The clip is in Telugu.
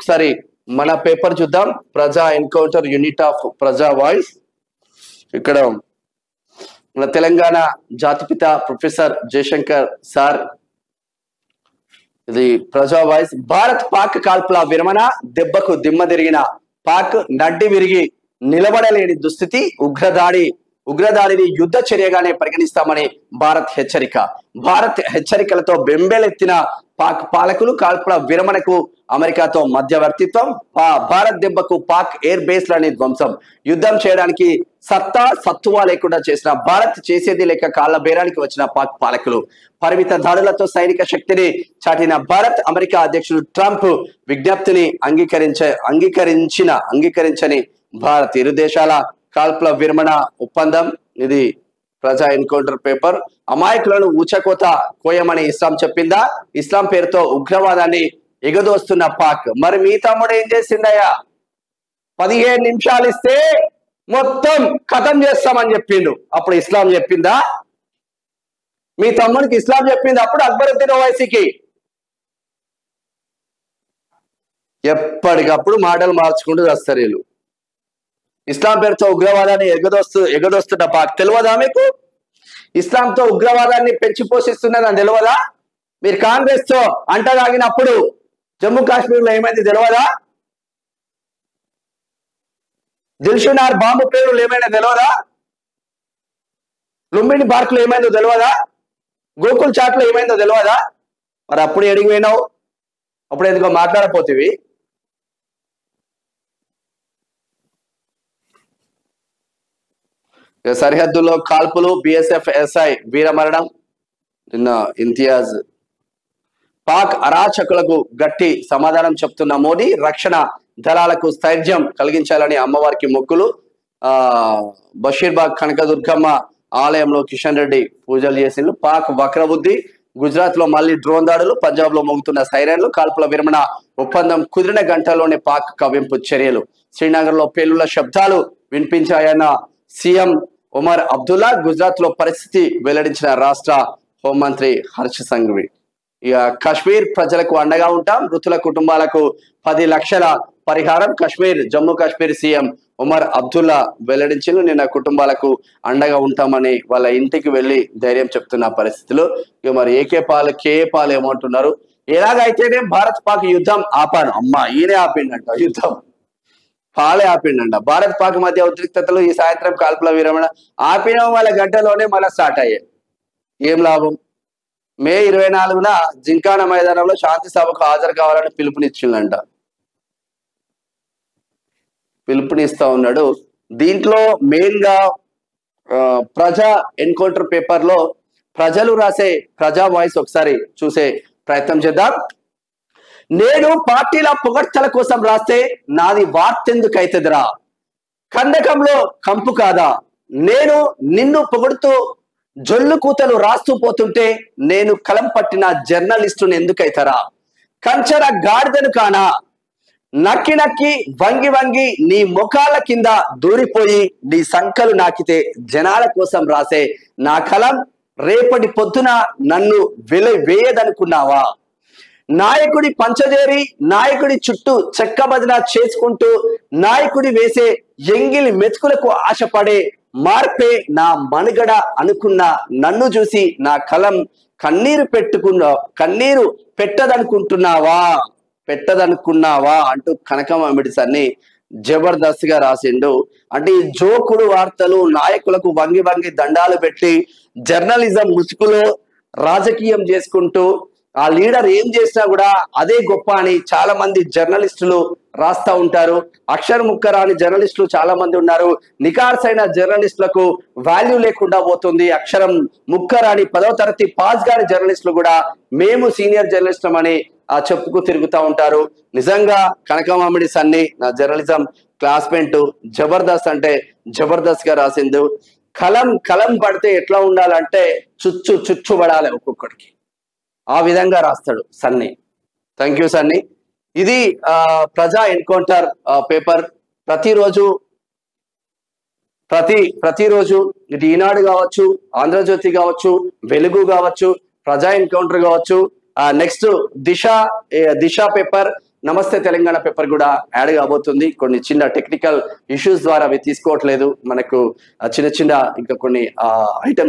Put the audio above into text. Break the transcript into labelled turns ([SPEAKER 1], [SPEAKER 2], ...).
[SPEAKER 1] ఒకసారి మన పేపర్ చూద్దాం. ప్రజా ఎన్కౌంటర్ యూనిట్ ఆఫ్ ప్రజా వాయిస్. ఇక్కడ మన తెలంగాణ జాతిపిత ప్రొఫెసర్ జయశంకర్ సార్, ఇది ప్రజా వాయిస్. భారత్ పాక్ కాల్పుల విరమణ, దెబ్బకు దిమ్మ తిరిగిన పాక్, నడ్డి విరిగి నిలబడలేని దుస్థితి, ఉగ్రదాడిని యుద్ధ చర్యగానే పరిగణిస్తామని భారత్ హెచ్చరిక. భారత్ హెచ్చరికలతో బెంబేలెత్తిన పాక్ పాలకులు, కాల్పుల విరమణకు అమెరికాతో మధ్యవర్తిత్వం, భారత్ దెబ్బకు పాక్ ఎయిర్ బేస్లని ధ్వంసం, యుద్ధం చేయడానికి సత్తువా లేకుండా చేసిన భారత్, చేసేది లేక కాళ్ల బేరానికి వచ్చిన పాక్ పాలకులు, పరిమిత దాడులతో సైనిక శక్తిని చాటిన భారత్, అమెరికా అధ్యక్షుడు ట్రంప్ విజ్ఞప్తిని అంగీకరించని భారత్, ఇరు దేశాల కాల్పుల విరమణ ఒప్పందం. ఇది ప్రజా ఎన్కౌంటర్ పేపర్. అమాయకులను ఊచకోత కోయమని ఇస్లాం చెప్పిందా? ఇస్లాం పేరుతో ఉగ్రవాదాన్ని ఎగదోస్తున్న పాక్. మరి మీ తమ్ముడు ఏం చేసిందయ్యా? 15 నిమిషాలు ఇస్తే మొత్తం ఖతం చేస్తామని చెప్పిండు. అప్పుడు ఇస్లాం చెప్పిందా? మీ తమ్ముడికి ఇస్లాం చెప్పింది అప్పుడు అక్బరుద్దీన్ ఓవైసీకి. ఎప్పటికప్పుడు మాటలు మార్చుకుంటూ వస్తారు వీళ్ళు. ఇస్లాం పేరుతో ఉగ్రవాదాన్ని ఎగదోస్తున్న పాక్ తెలియదా మీకు? ఇస్లాంతో ఉగ్రవాదాన్ని పెంచి పోషిస్తున్నదని తెలియదా? మీరు కాంగ్రెస్ తో అంటగాగినప్పుడు జమ్మూ కాశ్మీర్ లో ఏమైంది తెలియదా? దిల్షునార్ బాంబు పేరులు ఏమైనా తెలియదా? లుంబిని పార్క్ లో ఏమైందో తెలియదా? గోకుల్ చాట్ లో ఏమైందో తెలియదా? మరి అప్పుడు ఎడిగి పోయినావు? అప్పుడు ఎందుకో మాట్లాడపోతేవి. సరిహద్దుల్లో కాల్పులు, బిఎస్ఎఫ్ ఎస్ఐ వీరమరణం. నిన్న ఇంతియాజ్. పాక్ అరాచకులకు గట్టి సమాధానం చెప్తున్న మోడీ, రక్షణ దళాలకు స్థైర్యం కలిగించాలని అమ్మవారికి మొక్కులు. బషీర్బాగ్ కనకదుర్గమ్మ ఆలయంలో కిషన్ రెడ్డి పూజలు చేసిండ్రు. పాక్ వక్రబుద్ధి. గుజరాత్ లో మళ్ళీ డ్రోన్ దాడులు, పంజాబ్ లో మోగుతున్న సైరన్లు, కాల్పుల విరమణ ఒప్పందం కుదిరిన గంటల్లోనే పాక్ కవ్వింపు చర్యలు. శ్రీనగర్ లో పేలుళ్ల శబ్దాలు వినిపించాయన్న సీఎం ఉమర్ అబ్దుల్లా. గుజరాత్ లో పరిస్థితి వెల్లడించిన రాష్ట్ర హోంమంత్రి హర్ష సంఘవి. ఇక కాశ్మీర్ ప్రజలకు అండగా ఉంటాం, మృతుల కుటుంబాలకు 10 లక్షల పరిహారం. జమ్మూ కాశ్మీర్ సీఎం ఉమర్ అబ్దుల్లా వెల్లడించిన నిన్న కుటుంబాలకు అండగా ఉంటామని వాళ్ళ ఇంటికి వెళ్లి ధైర్యం చెప్తున్న పరిస్థితులు. ఇక మరి కేఏ పాల్ ఏమంటున్నారు? ఎలాగైతేనే భారత్ పాక్ యుద్ధం ఆపాను. అమ్మా ఈయనే ఆపిండంట యుద్ధం, పాలే ఆపిండంట. భారత్ పాక్ మధ్య ఉద్రిక్తతలు ఈ సాయంత్రం కాల్పుల విరమణ ఆపిన వాళ్ళ గంటలోనే మళ్ళీ స్టార్ట్ అయ్యాయి. ఏం లాభం? మే 24న జింకానా మైదానంలో శాంతి సభకు హాజరు కావాలని పిలుపునిస్తా ఉన్నాడు. దీంట్లో మెయిన్ గా ప్రజా ఎన్కౌంటర్ పేపర్ లో ప్రజలు రాసే ప్రజా వాయిస్ ఒకసారి చూసే ప్రయత్నం చేద్దాం. నేను పార్టీల పొగడ్తల కోసం రాస్తే నాది వార్తెందుకైతదిరా, కందకంలో కంపు కాదా, నేను నిన్ను పొగుడుతూ జొల్లు కూతలు రాస్తూ పోతుంటే నేను కలం పట్టిన జర్నలిస్టుని ఎందుకైతారా, కంచర గాడిదను కానా, నక్కి నక్కి వంగి వంగి నీ ముఖాల కింద దూరిపోయి నీ సంకలు నాకితే జనాల కోసం రాసే నా కలం రేపటి పొద్దున నన్ను వేయదనుకున్నావా, నాయకుడి పంచజేరి నాయకుడి చుట్టూ చెక్క బదిన చేసుకుంటూ నాయకుడి వేసే ఎంగిలి మెతుకులకు ఆశపడే మార్పే నా మనుగడ అనుకున్న నన్ను చూసి నా కలం కన్నీరు పెట్టదనుకున్నావా అంటూ కనకం అమిడిసన్ని జబర్దస్త్ గా రాసిండు. అంటే ఈ జోకుడు వార్తలు, నాయకులకు వంగి వంగి దండాలు పెట్టి జర్నలిజం ముసుగులో రాజకీయం చేసుకుంటూ ఆ లీడర్ ఏం చేసినా కూడా అదే గొప్ప అని చాలా మంది జర్నలిస్టులు రాస్తా ఉంటారు. అక్షర ముక్కరాని జర్నలిస్టులు చాలా మంది ఉన్నారు. నికార్సైన జర్నలిస్టులకు వాల్యూ లేకుండా పోతుంది. అక్షరం ముక్కరాని 10వ తరగతి పాస్ గాని జర్నలిస్టులు కూడా మేము సీనియర్ జర్నలిస్టులం అని చెప్పుకు తిరుగుతూ ఉంటారు. నిజంగా కనకమామిడి సన్ని నా జర్నలిజం క్లాస్మేట్ జబర్దస్త్ అంటే జబర్దస్త్ గా రాసింది. కలం పడితే ఎట్లా ఉండాలంటే చుచ్చు పడాలి ఒక్కొక్కడికి, ఆ విధంగా రాస్తాడు సన్ని. థ్యాంక్ యూ సన్ని. ఇది ప్రజా ఎన్కౌంటర్ పేపర్. ప్రతిరోజు ఇటు ఈనాడు కావచ్చు, ఆంధ్రజ్యోతి కావచ్చు, వెలుగు కావచ్చు, ప్రజా ఎన్కౌంటర్ కావచ్చు, నెక్స్ట్ దిశ పేపర్, నమస్తే తెలంగాణ పేపర్ కూడా యాడ్ కాబోతుంది. కొన్ని చిన్న టెక్నికల్ ఇష్యూస్ ద్వారా అవి తీసుకోవట్లేదు మనకు చిన్న ఇంకా కొన్ని ఐటమ్స్